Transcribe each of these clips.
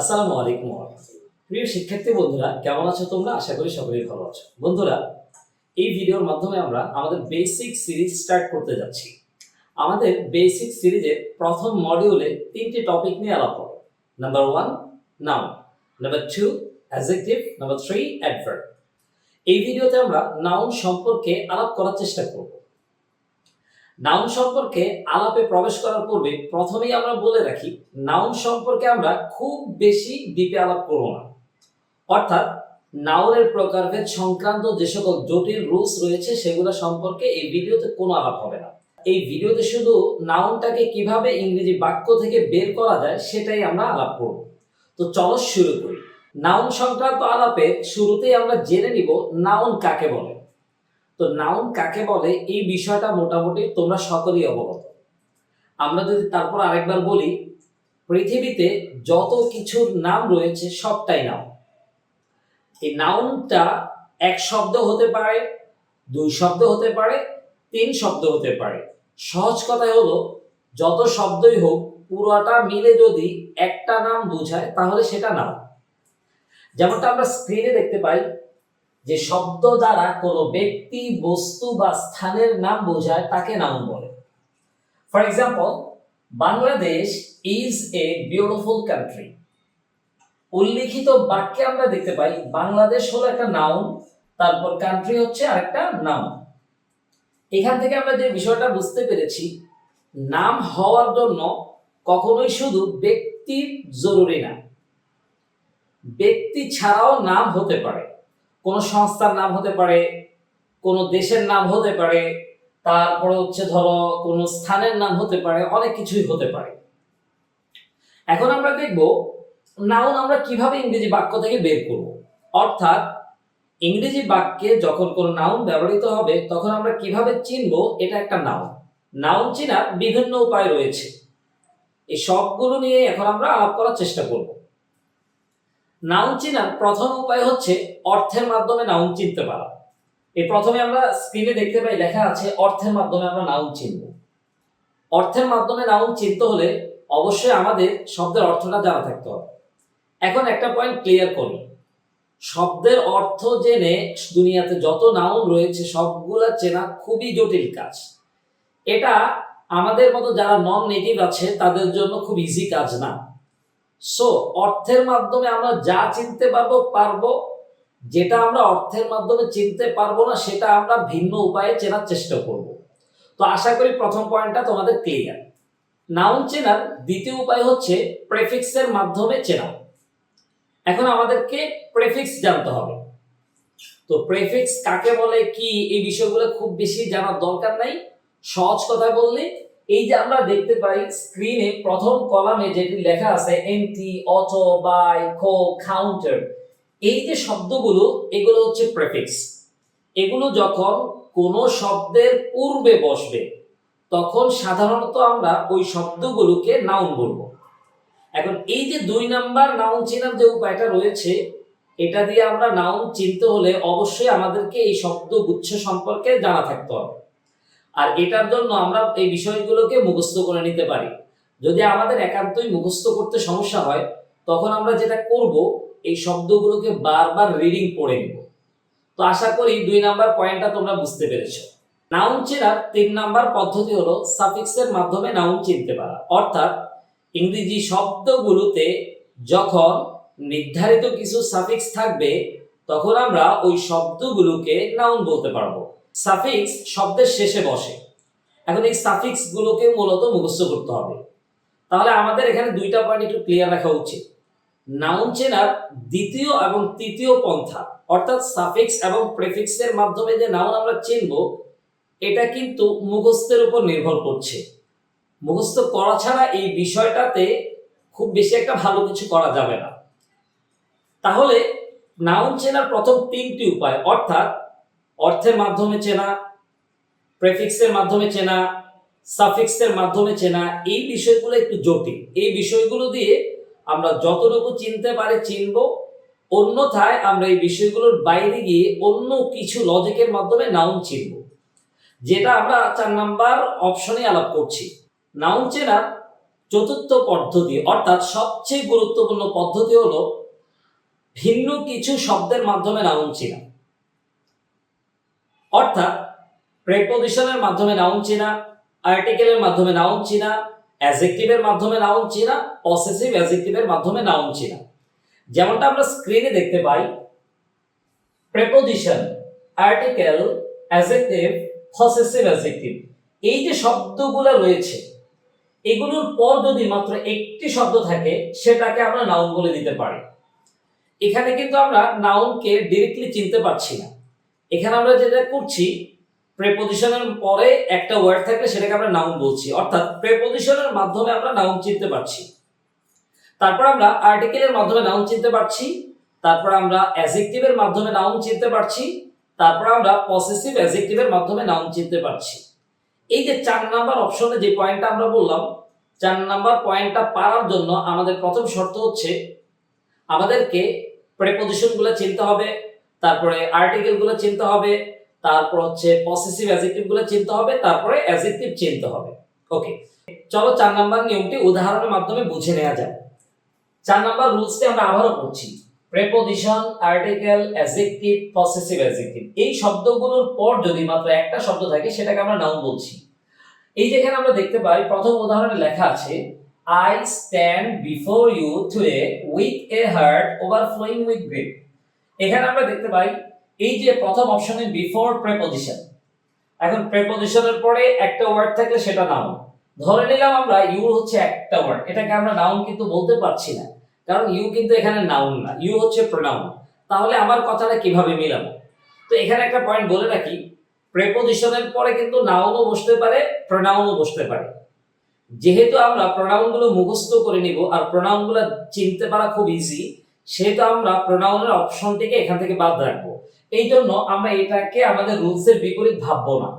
আসসালামু আলাইকুম ওয়া রাহমাতুল্লাহ। প্রিয় শিক্ষার্থী বন্ধুরা, কেমন আছো তোমরা? আশা করি সকলেই ভালো আছো। বন্ধুরা, এই ভিডিওর মাধ্যমে আমরা আমাদের বেসিক সিরিজ স্টার্ট করতে যাচ্ছি। আমাদের বেসিক সিরিজের প্রথম মডিউলে তিনটি টপিক নিয়ে আলাপ হবে। Number 1 noun, number 2 adjective, number 3 adverb. এই ভিডিওতে আমরা নাউন সম্পর্কে আলাপ করার চেষ্টা করব। নাউন সম্পর্কে আলাপে প্রবেশ করার পূর্বে প্রথমেই আমরা বলে রাখি, নাউন সম্পর্কে আমরা খুব বেশি ডিপে আলাপ করব না। অর্থাৎ নাউনের প্রকারভেদ সংক্রান্ত যে সকল জটিল রুলস রয়েছে সেগুলো সম্পর্কে এই ভিডিওতে কোনো আলাপ হবে না। এই ভিডিওতে শুধু নাউনটাকে কিভাবে ইংরেজি বাক্য থেকে বের করা যায় সেটাই আমরা আলাপ করব। তো চলো শুরু করি। নাউন সংক্রান্ত আলাপে শুরুতেই আমরা জেনে নিব নাউন কাকে বলে। তো নাউন কাকে বলে এই বিষয়টা মোটামুটি তোমরা সকলেই অবগত। আমরা যদি তারপর আরেকবার বলি, পৃথিবীতে যত কিছুর নাম রয়েছে সবটাই নাউন। এই নাউনটা এক শব্দ হতে পারে, দুই শব্দ হতে পারে, তিন শব্দ হতে পারে। সহজ কথাই হলো, যত শব্দই হোক পুরোটা মিলে যদি একটা নাম বোঝায় তাহলে সেটা নাউন। যেমনটা আমরা স্ক্রিনে দেখতে পাই, যে শব্দ দ্বারা কোনো ব্যক্তি, বস্তু বা স্থানের নাম বোঝায় তাকে নাউন বলে। For example, Bangladesh is a beautiful country. উল্লিখিত বাক্যে আমরা দেখতে পাই বাংলাদেশ হলো একটা নাউন, তারপর কান্ট্রি হচ্ছে আরেকটা নাউন। এখান থেকে আমরা যে বিষয়টা বুঝতে পেরেছি, নাম হওয়ার জন্য কখনোই শুধু ব্যক্তি জরুরি না, ব্যক্তি ছাড়াও নাম হতে পারে। কোনো সংস্থার নাম হতে পারে, কোনো দেশের নাম হতে পারে, তারপরে হচ্ছে ধরো কোনো স্থানের নাম হতে পারে, অনেক কিছুই হতে পারে। এখন আমরা দেখব নাউন আমরা কিভাবে ইংরেজি বাক্য থেকে বের করব। অর্থাৎ ইংরেজি বাক্যে যখন কোনো নাউন ব্যবহৃত হবে তখন আমরা কিভাবে চিনব এটা একটা নাউন। নাউন চেনার বিভিন্ন উপায় রয়েছে, এই সবগুলো নিয়ে এখন আমরা আলাপ করার চেষ্টা করব। নাউন চেনার প্রথম উপায় হচ্ছে অর্থের মাধ্যমে নাউন চিনতে পারা। এই প্রথমে আমরা স্ক্রিনে দেখতে পাই লেখা আছে অর্থের মাধ্যমে আমরা নাউন চিনব। অর্থের মাধ্যমে নাউন চিনতে হলে অবশ্যই আমাদের শব্দের অর্থটা জানা থাকতে হবে। এখন একটা পয়েন্ট ক্লিয়ার করি, শব্দের অর্থ জেনে দুনিয়াতে যত নাউন রয়েছে সবগুলা চেনা খুবই জটিল কাজ। এটা আমাদের মতো যারা নন নেটিভ আছে তাদের জন্য খুব ইজি কাজ না। সো অর্থের মাধ্যমে আমরা যা চিনতে পারবো, যেটা আমরা অর্থের মাধ্যমে চিনতে পারবো না সেটা আমরা ভিন্ন উপায়ে চেনার চেষ্টা করব। তো আশা করি প্রথম পয়েন্টটা তোমাদের ক্লিয়ার। নাউন চেনার দ্বিতীয় উপায় হচ্ছে প্রেফিক্সের মাধ্যমে চেনা। এখন আমাদেরকে প্রেফিক্স জানতে হবে। তো প্রেফিক্স কাকে বলে, কি, এই বিষয়গুলো খুব বেশি জানার দরকার নাই। সহজ কথা বললে, এই যে আমরা দেখতে পাই স্ক্রিনে প্রথম কলামে যেটি লেখা আছে এমটি, অটো, বাই, খো, কাউন্টার, এই যে শব্দগুলো এগুলো হচ্ছে প্রেফিক্স। এগুলো যখন কোনো শব্দের পূর্বে বসবে তখন সাধারণত আমরা ওই শব্দগুলোকে নাউন বলবো। এখন এই যে 2 নাম্বার নাউন চেনার যে উপায়টা রয়েছে, এটা দিয়ে আমরা নাউন চিনতে হলে অবশ্যই আমাদেরকে এই শব্দগুচ্ছ সম্পর্কে জানা থাকতে হবে। আর এটার জন্য আমরা এই বিষয়গুলোকে মুখস্থ করে নিতে পারি। যদি আমাদের একান্তই মুখস্থ করতে সমস্যা হয় তখন আমরা যেটা করব, এই শব্দগুলোকে বারবার রিডিং পড়ে নিব। তো আশা করি 2 নাম্বার পয়েন্টটা তোমরা বুঝতে পেরেছো। নাউন চেনার 3 নাম্বার পদ্ধতি হলো সাফিক্সের মাধ্যমে নাউন চিনতে পারা। অর্থাৎ ইংরেজি শব্দগুলোতে যখন নির্ধারিত কিছু সাফিক্স থাকবে তখন আমরা ওই শব্দগুলোকে নাউন বলতে পারবো। সাফিক্স শব্দের শেষে বসে। এখন এই সাফিক্স গুলোকে মূলত মুখস্থ করতে হবে। তাহলে আমাদের এখানে 2টা পয়েন্ট একটু ক্লিয়ার রাখা উচিত। নাউন চেনার দ্বিতীয় এবং তৃতীয় পন্থা, অর্থাৎ সাফিক্স এবং প্রেফিক্সের মাধ্যমে যে নাউন আমরা চিনব, এটা কিন্তু মুখস্থের উপর নির্ভর করছে। মুখস্থ করা ছাড়া এই বিষয়টাতে খুব বেশি একটা ভালো কিছু করা যাবে না। তাহলে নাউন চেনার প্রথম 3টি উপায়, অর্থাৎ অর্থের মাধ্যমে চেনা, প্রেফিক্সের মাধ্যমে চেনা, সাফিক্সের মাধ্যমে চেনা, এই বিষয়গুলো একটু জটিল। এই বিষয়গুলো দিয়ে আমরা যতটুকু চিনতে পারি চিনব, অন্যথায় আমরা এই বিষয়গুলোর বাইরে গিয়ে অন্য কিছু লজিকের মাধ্যমে নাউন চিনব, যেটা আমরা 4 নাম্বার অপশনে আলাপ করছি। নাউন চেনার চতুর্থ পদ্ধতি অর্থাৎ সবচেয়ে গুরুত্বপূর্ণ পদ্ধতি হলো ভিন্ন কিছু শব্দের মাধ্যমে নাউন চেনা। অর্থাৎ প্রেপোজিশনের মাধ্যমে নাউন চেনা, আর্টিকেলের মাধ্যমে নাউন চেনা, অ্যাডজেক্টিভের মাধ্যমে নাউন চেনা, পসেসিভ অ্যাডজেক্টিভের মাধ্যমে নাউন চেনা। যেমনটা আমরা স্ক্রিনে দেখতে পাই, preposition, article, adjective, possessive adjective, এই যে শব্দগুলো রয়েছে এগুলোর পর যদি মাত্র একটি শব্দ থাকে সেটাকে আমরা নাউন বলে দিতে পারি। এখানে কিন্তু আমরা নাউনকে ডিরেক্টলি চিনতে পারছি না। এখানে আমরা যেটা করছি, প্রেপোজিশনের পরে একটা ওয়ার্ড থাকলে সেটাকে আমরা নাউন বলছি, অর্থাৎ প্রেপোজিশনের মাধ্যমে আমরা নাউন চিনতে পারছি। তারপর আমরা আর্টিকেলের মাধ্যমে নাউন চিনতে পারছি, তারপর আমরা অ্যাডজেক্টিভের মাধ্যমে নাউন চিনতে পারছি, তারপর আমরা পসেসিভ অ্যাডজেক্টিভের মাধ্যমে নাউন চিনতে পারছি। এই যে 4 নাম্বার অপশনে যে পয়েন্টটা আমরা বললাম, 4 নাম্বার পয়েন্টটা পাওয়ার জন্য আমাদের প্রথম শর্ত হচ্ছে আমাদেরকে প্রেপোজিশনগুলো চিনতে হবে, তারপরে আর্টিকেলগুলো চিনতে হবে, তারপর হচ্ছে পসেসিভ অ্যাডজেক্টিভগুলো চিনতে হবে, তারপরে অ্যাডজেক্টিভ চিনতে হবে। ওকে, চলো 4 নাম্বার নিয়মটি উদাহরণের মাধ্যমে বুঝে নেওয়া যাক। 4 নাম্বার রুলসটি আমরা আবারও পড়ছি। Preposition, article, adjective, possessive adjective, এই শব্দগুলোর পর যদি মাত্র একটা শব্দ থাকে সেটাকে আমরা নাউন বলছি। এই যেখানে আমরা দেখতে পাই প্রথম উদাহরণে লেখা আছে I stand before you today with a heart overflowing with grief। এখানে আমরা দেখতে পাই এই যে প্রথম অপশনে বিফোর প্রেপোজিশন, এখন প্রেপোজিশনের পরে একটা ওয়ার্ড থাকলে সেটা নাউন। ধরে নিলাম আমরা ইউ হচ্ছে একটা ওয়ার্ড, এটাকে আমরা নাউন কিন্তু বলতে পারছি না, কারণ ইউ কিন্তু এখানে নাউন না, ইউ হচ্ছে প্রোনাউন। তাহলে আমার কথাটা কিভাবে মিলাবো? তো এখানে একটা পয়েন্ট বলে রাখি, প্রেপোজিশনের পরে কিন্তু নাউনও বসতে পারে, প্রোনাউনও বসতে পারে। যেহেতু আমরা প্রোনাউনগুলো মুখস্থ করে নিব আর প্রোনাউনগুলো চিনতে পারা খুব ইজি, সেহেতু আমরা প্রোনাউনের অপশনটিকে এখান থেকে বাদ রাখবো। এই জন্য আমরা এটাকে আমাদের রুলসের বিপরীত ভাববো না।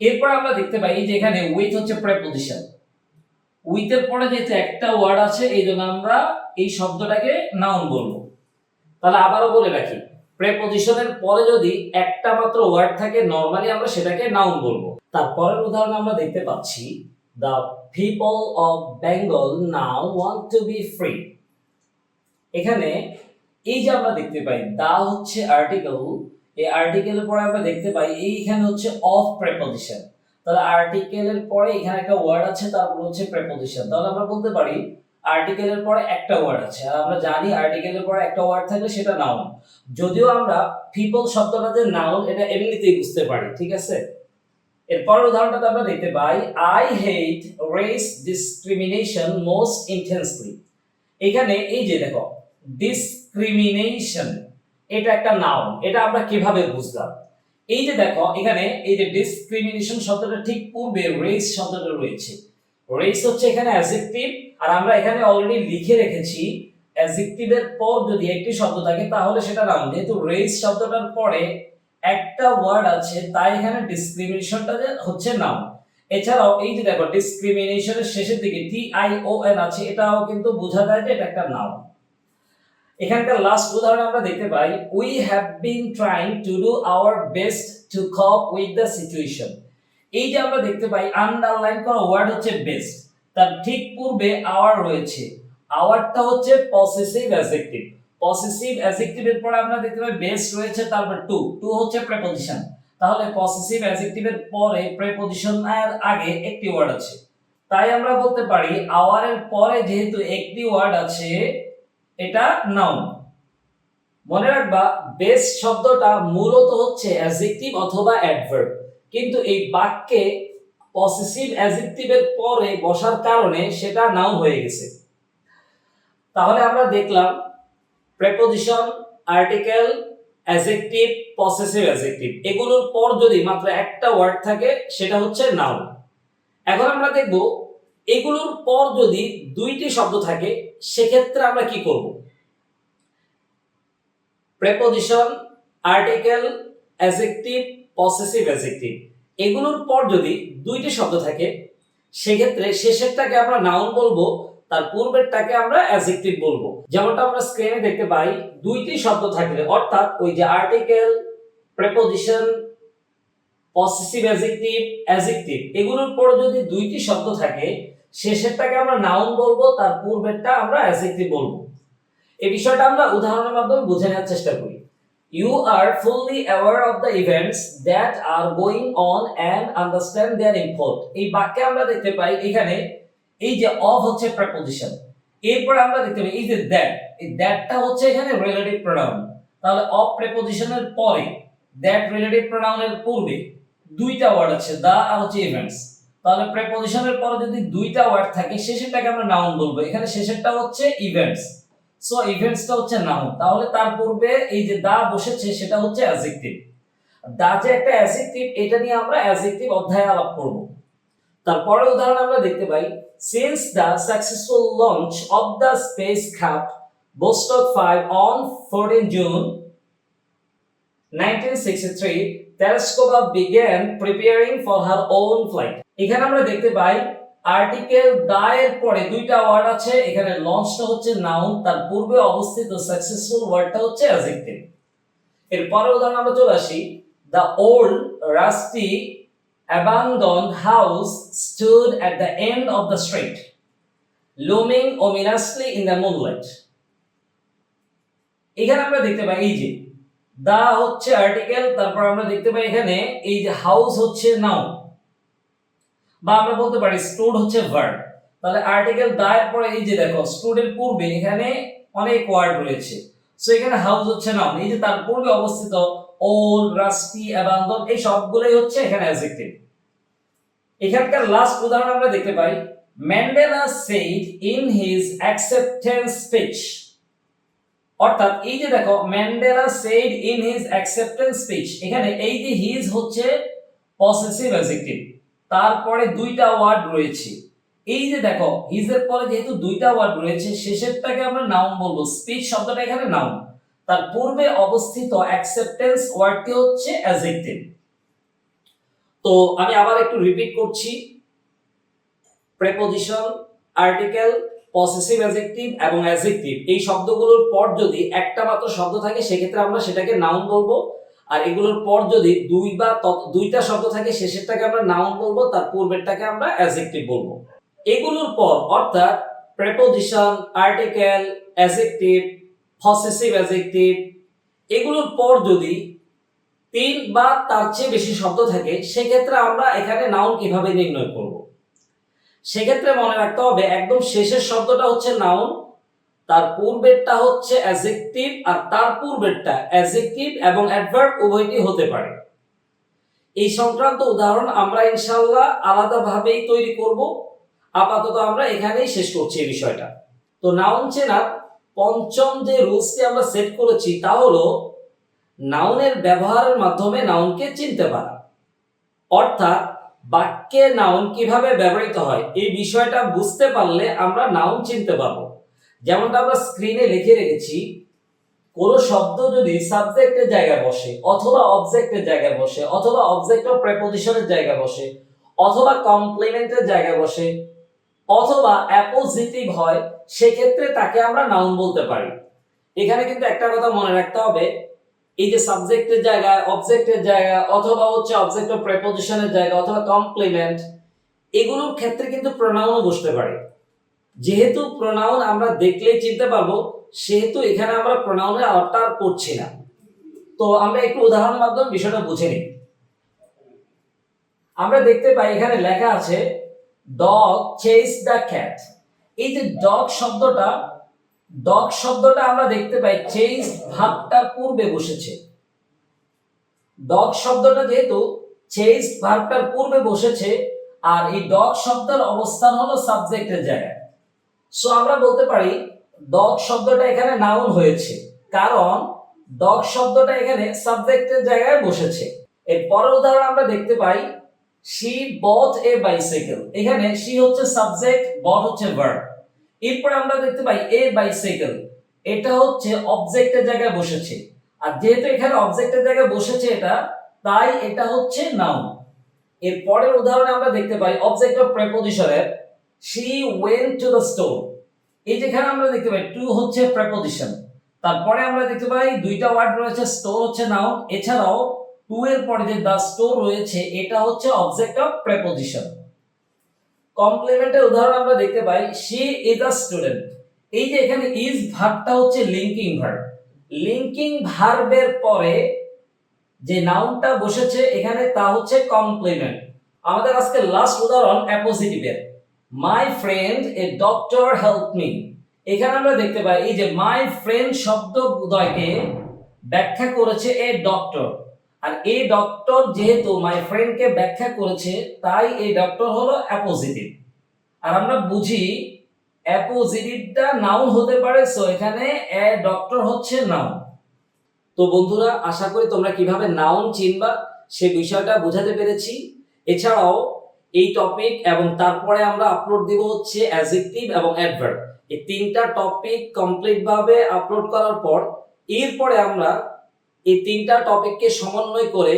এরপর আমরা দেখতে পাই যে এখানে উইথ হচ্ছে প্রেপোজিশন, উইথের পরে যেহেতু একটা ওয়ার্ড আছে এই জন্য আমরা এই শব্দটাকে নাউন বলবো। তাহলে আবারও বলে রাখি, প্রেপোজিশনের পরে যদি একটা মাত্র ওয়ার্ড থাকে নরমালি আমরা সেটাকে নাউন বলবো। তারপরের উদাহরণ আমরা দেখতে পাচ্ছি the people of Bengal now want to be free। এখানে এই যে আমরা দেখতে পাই দা হচ্ছে আর্টিকেল, এই আর্টিকেলের পরে আমরা দেখতে পাই এইখানে হচ্ছে অফ প্রেপোজিশন। তাহলে আর্টিকেলের পরে এখানে একটা ওয়ার্ড আছে, তারপর হচ্ছে প্রেপোজিশন। তাহলে আমরা বলতে পারি আর্টিকেলের পরে একটা ওয়ার্ড আছে, আর আমরা জানি আর্টিকেলের পরে একটা ওয়ার্ড থাকলে সেটা নাউন। যদিও আমরা পিপল শব্দটা যে নাউন এটা এমনিতেই বুঝতে পারি, ঠিক আছে। এরপরের উদাহরণটাতে আমরা দেখতে পাই I hate race discrimination most intensely. এখানে এই যে দেখো ডিসক্রিমিনেশন, এটা একটা নাউন, এটা আমরা কিভাবে বুঝলাম? এই যে দেখো এখানে এই যে ডিসক্রিমিনেশন শব্দটা ঠিক পূর্বে রেস শব্দটা রয়েছে। রেস হচ্ছে এখানে অ্যাডজেক্টিভ, আর আমরা এখানে অলরেডি লিখে রেখেছি অ্যাডজেক্টিভের পর যদি একটি শব্দ থাকে তাহলে সেটা নাউন। যেহেতু রেস শব্দটার পরে একটা ওয়ার্ড আছে তাই এখানে ডিসক্রিমিনেশনটা হচ্ছে নাউন। এছাড়াও এই যে দেখো ডিসক্রিমিনেশনের শেষের দিকে TION আছে, এটাও কিন্তু বোঝা যায় যে এটা একটা নাউন। এখানকার লাস্ট উদাহরণ আমরা দেখতে পাই we have been trying to do our best to cope with the situation. এই যে আমরা দেখতে পাই আন্ডারলাইন করা ওয়ার্ড হচ্ছে বেস্ট, তার ঠিক পূর্বে আওয়ার রয়েছে, আওয়ারটা হচ্ছে পসেসিভ অ্যাডজেক্টিভ। পসেসিভ অ্যাডজেক্টিভের পরে আমরা দেখতে পাই বেস্ট রয়েছে, তারপর টু হচ্ছে প্রেপোজিশন। তাহলে পসেসিভ অ্যাডজেক্টিভের পরে প্রেপোজিশনের আগে একটি ওয়ার্ড আছে, তাই আমরা বলতে পারি আওয়ারের পরে যেহেতু একটি ওয়ার্ড আছে এটা নাউন। মনে রাখবা বেস্ট শব্দটা মূলত হচ্ছে অ্যাডজেক্টিভ অথবা অ্যাডভার্ব, কিন্তু এই বাক্যে পসেসিভ অ্যাডজেক্টিভের পরে বসার কারণে সেটা নাউন হয়ে গেছে। তাহলে আমরা দেখলাম preposition, article, adjective, possessive adjective, এগুলোর পর যদি মাত্র একটা ওয়ার্ড থাকে সেটা হচ্ছে নাউন। এখন আমরা দেখব এগুলোর পর যদি দুইটি শব্দ থাকে সেক্ষেত্রে আমরা কি করব? Preposition, article, adjective, possessive adjective, এগুলোর পর যদি দুইটি শব্দ থাকে সেক্ষেত্রে শেষেরটাকে আমরা নাউন বলবো, তার পূর্বেরটাকে আমরা অ্যাডজেক্টিভ বলবো। যেমনটা আমরা স্ক্রিনে দেখতে পাই দুইটি শব্দ থাকলে অর্থাৎ ওই যে article, preposition, possessive adjective, adjective, এগুলোর পর যদি দুইটি শব্দ থাকে শেষেরটাকে আমরা নাউন বলবো, তার পূর্বেরটা আমরা অ্যাডজেক্টিভ বলবো। এই বিষয়টা আমরা উদাহরণের মাধ্যমে বুঝে নেওয়ার চেষ্টা করি। You are fully aware of the events that are going on and understand their import. এই বাক্যে আমরা দেখতে পাই এখানে এই যে of হচ্ছে প্রেপোজিশন, এরপর আমরা দেখতে পাই এই যে that, এই thatটা হচ্ছে এখানে রিলেটিভ প্রোনাউন। তাহলে of প্রেপোজিশনের পরে that রিলেটিভ প্রোনাউনের পূর্বে দুইটা ওয়ার্ড আছে, দা আর হচ্ছে ইভেন্টস। তাহলে প্রেপোজিশনের পরে যদি দুইটা ওয়ার্ড থাকে শেষেরটাকে আমরা নাউন বলবো। এখানে শেষেরটা হচ্ছে ইভেন্টস, সো ইভেন্টসটা হচ্ছে নাউন। তাহলে তার পূর্বে এই যে দা বসেছে সেটা হচ্ছে অ্যাডজেক্টিভ। দা যে একটা অ্যাডজেক্টিভ, এটা নিয়ে আমরা অ্যাডজেক্টিভ অধ্যায়ে আলাপ করব। তারপরে উদাহরণ আমরা দেখতে পাই, since the successful launch of the spacecraft Vostok 5 on 14 June 1963, Tereshkova began preparing for her own flight. এখানে আমরা দেখতে পাই আর্টিকেল দা এর পরে দুইটা ওয়ার্ড আছে, এখানে লঞ্চটা হচ্ছে নাউন, তার পূর্বে অবস্থিত সাকসেসফুল ওয়ার্ডটা হচ্ছে অ্যাডজেক্টিভ। এর পরের উদাহরণ আমরা চলে আসি, the old rusty abandoned house stood at the end of the street, looming ominously in the moonlight. এখানে আমরা দেখতে পাই এই যে দা হচ্ছে আর্টিকেল, তারপর আমরা দেখতে পাই এখানে এই যে হাউস হচ্ছে নাউন, বা আমরা বলতে পারি স্টুড হচ্ছে ভার্ব। তাহলে আর্টিকেল দা এর পরে এই যে দেখো স্টুডের পূর্বে এখানে অনেক ওয়ার্ড রয়েছে, সো এখানে হাউস হচ্ছে নাউন, এই যে তার পূর্বে অবস্থিত ওল্ড রাস্টি অ্যাবান্ডন এই সবগুলোই হচ্ছে এখানে অ্যাডজেক্টিভ। এখানকার লাস্ট উদাহরণ আমরা দেখতে পাই, Mandela said in his acceptance speech. অর্থাৎ এই যে দেখো Mandela said in his acceptance speech, এখানে এই যে হিজ হচ্ছে পসেসিভ অ্যাডজেক্টিভ, তারপরে দুইটা ওয়ার্ড রয়েছে। এই যে দেখো হিজ এর পরে যেহেতু দুইটা ওয়ার্ড রয়েছে শেষেরটাকে আমরা নাউন বলবো, স্পিচ শব্দটা এখানে নাউন, তার পূর্বে অবস্থিত অ্যাকসেপ্টেন্স ওয়ার্ডটি হচ্ছে অ্যাডজেক্টিভ। তো আমি আবার একটু রিপিট করছি, প্রেপোজিশন, আর্টিকেল, পসেসিভ অ্যাডজেক্টিভ এবং অ্যাডজেক্টিভ এই শব্দগুলোর পর যদি একটা মাত্র শব্দ থাকে সেক্ষেত্রে আমরা সেটাকে নাউন বলবো, আর এগুলোর পর যদি দুইটা শব্দ থাকে শেষেরটাকে আমরা নাউন বলবো, তার পূর্বেরটাকে আমরা অ্যাডজেক্টিভ বলবো। এগুলোর পর অর্থাৎ preposition, article, adjective, possessive adjective এগুলোর পর যদি তিন বা তার চেয়ে বেশি শব্দ থাকে সেক্ষেত্রে আমরা এখানে নাউন কিভাবে নির্ণয় করব। সেক্ষেত্রে মনে রাখতে হবে একদম শেষের শব্দটা হচ্ছে নাউন, তার পূর্বেরটা হচ্ছে অ্যাডজেক্টিভ, আর তার পূর্বেরটা অ্যাডজেক্টিভ এবং অ্যাডভার্ব উভয়টি হতে পারে। এই সংক্রান্ত উদাহরণ আমরা ইনশাআল্লাহ আলাদাভাবেই তৈরি করব। আপাতত আমরা এখানেই শেষ করছি এই বিষয়টা। তো নাউন চেনার পঞ্চম যে রুলসটি আমরা সেট করেছি তা হলো নাউনের ব্যবহারের মাধ্যমে নাউনকে চিনতে পারা। অর্থাৎ বাক্যে নাউন কিভাবে ব্যবহৃত হয় এই বিষয়টা বুঝতে পারলে আমরা নাউন চিনতে পারবো। যেমনটা আমরা স্ক্রিনে লিখে রেখেছি, কোন শব্দ যদি সাবজেক্টের জায়গায় বসে অথবা অবজেক্টের জায়গায় বসে অথবা অবজেক্ট অফ প্রেপোজিশনের জায়গায় বসে অথবা কমপ্লিমেন্টের জায়গায় বসে অথবা অ্যাপোজিটিভ হয় সেক্ষেত্রে তাকে আমরা নাউন বলতে পারি। এখানে কিন্তু একটা কথা মনে রাখতে হবে, এই যে সাবজেক্টের জায়গায়, অবজেক্টের জায়গায় অথবা হচ্ছে অবজেক্ট অফ প্রেপোজিশনের জায়গা অথবা কমপ্লিমেন্ট এগুলোর ক্ষেত্রে কিন্তু প্রোনাউনও বসতে পারে। যেহেতু প্রোনাউন আমরা দেখলেই চিনতে পারবো সেহেতু এখানে আমরা প্রোনাউনের আলাপটা আর করছি না। তো আমরা একটু উদাহরণের মাধ্যমে বিষয়টা বুঝে নিই। আমরা দেখতে পাই এখানে লেখা আছে ডগ চেজ দ্য ক্যাট। এই যে ডগ শব্দটা আমরা দেখতে পাই চেজ ভার্বটার পূর্বে বসেছে। ডগ শব্দটা যেহেতু চেজ ভার্বটার পূর্বে বসেছে আর এই ডগ শব্দের অবস্থান হলো সাবজেক্টের জায়গায়, সো আমরা বলতে পারি ডগ শব্দটা এখানে নাউন হয়েছে কারণ ডগ শব্দটা এখানে সাবজেক্টের জায়গায় বসেছে। এর পরের উদাহরণ আমরা দেখতে পাই she bought a bicycle। এখানে she হচ্ছে সাবজেক্ট, bought হচ্ছে ভার্ব। এরপর আমরা দেখতে পাই a bicycle, এটা হচ্ছে অবজেক্টের জায়গায় বসেছে, আর যেহেতু এখানে অবজেক্টের জায়গায় বসেছে এটা, তাই এটা হচ্ছে নাউন। এর পরের উদাহরণে আমরা দেখতে পাই অবজেক্ট অফ প্রেপোজিশনের she went to the store। এই যেখানে আমরা দেখতে পাই টু হচ্ছে প্রেপোজিশন, তারপরে আমরা দেখতে পাই দুইটা ওয়ার্ড রয়েছে, স্টোর হচ্ছে নাউন, এছাড়াও টু এর পরে যে দ্য স্টোর রয়েছে এটা হচ্ছে অবজেক্ট অফ প্রেপোজিশন। কমপ্লিমেন্টের উদাহরণ আমরা দেখতে পাই শি ইজ আ স্টুডেন্ট। এই যে এখানে ইজ ভার্বটা হচ্ছে লিংকিং ভার্ব। লিংকিং ভার্বের পরে যে নাউনটা বসেছে এখানে তা হচ্ছে কমপ্লিমেন্ট। আমাদের আজকে লাস্ট উদাহরণ অ্যাপোজিটিভের, my friend a doctor help me. এখানে আমরা দেখতে পাই এই যে মাই ফ্রেন্ড শব্দদ্বয়কে ব্যাখ্যা করেছে এ ডক্টর, আর এই ডক্টর যেহেতু মাই ফ্রেন্ডকে ব্যাখ্যা করেছে তাই এই ডক্টর হলো অ্যাপোজিটিভ। আর আমরা বুঝি অ্যাপোজিটিভটা নাউন হতে পারে, সো এখানে এ ডক্টর হচ্ছে নাউন। তো বন্ধুরা, আশা করি তোমরা কিভাবে নাউন চিনবা সে বিষয়টা বোঝাতে পেরেছি। এছাড়াও এই টপিক এবং তারপরে আমরা আপলোড দিব হচ্ছে অ্যাডজেক্টিভ এবং অ্যাডভার্ব, এই তিনটা টপিক কমপ্লিট ভাবে আপলোড করার পর এরপরে আমরা এই তিনটা টপিককে সমন্বয় করে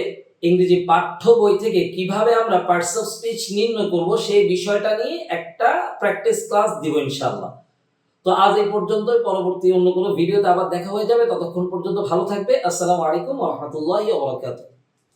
ইংরেজি পাঠ্য বই থেকে কিভাবে আমরা পার্টস অফ স্পিচ নির্ণয় করব সেই বিষয়টা নিয়ে একটা প্র্যাকটিস ক্লাস দিব ইনশাআল্লাহ। তো আজ এই পর্যন্তই, পরবর্তী অন্য কোনো ভিডিওতে আবার দেখা হয়ে যাবে। ততক্ষণ পর্যন্ত ভালো থাকবে। আসসালামু আলাইকুম ওয়া রাহমাতুল্লাহি ওয়া বারাকাতুহু।